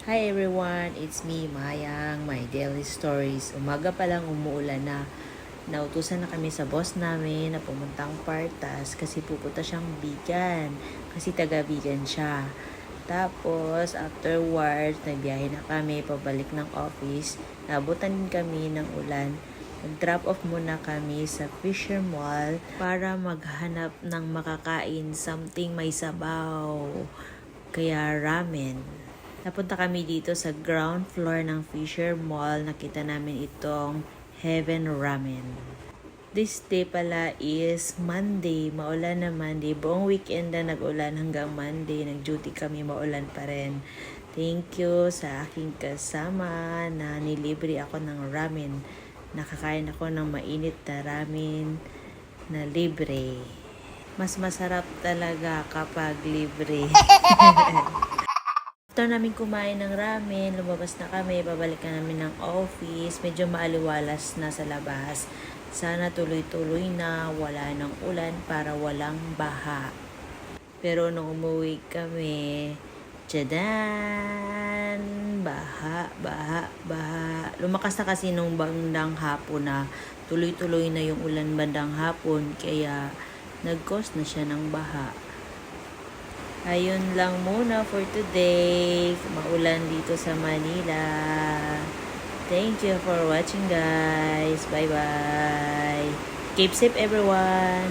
Hi everyone, it's me, Mayang, my daily stories. Umaga pa lang umuulan na. Nautusan na kami sa boss namin na pumuntang Partas kasi pupunta siyang Bigan. Kasi taga-Bigan siya. Tapos, afterwards, nagbiyahe na kami pabalik ng office. Nabutan din kami ng ulan. Nag-drop off muna kami sa Fisher Mall para maghanap ng makakain, something may sabaw. Kaya ramen. Napunta kami dito sa ground floor ng Fisher Mall. Nakita namin itong Heaven Ramen. This day pala is Monday. Maulan na Monday. Buong weekend na nag-ulan hanggang Monday. Nag-duty kami, maulan pa rin. Thank you sa aking kasama na nilibre ako ng ramen. Nakakain ako ng mainit na ramen na libre. Mas masarap talaga kapag libre. After namin kumain ng ramen, lumabas na kami, pabalik na namin ng office. Medyo maaliwalas na sa labas. Sana tuloy-tuloy na, wala ng ulan para walang baha. Pero nung umuwi kami, tsadan! Baha, baha, baha. Lumakas na kasi nung bandang hapon na tuloy-tuloy na yung ulan bandang hapon, kaya nag-cause na siya ng baha. Ayun lang muna for today. Maulan dito sa Manila. Thank you for watching guys. Bye-bye. Keep safe everyone.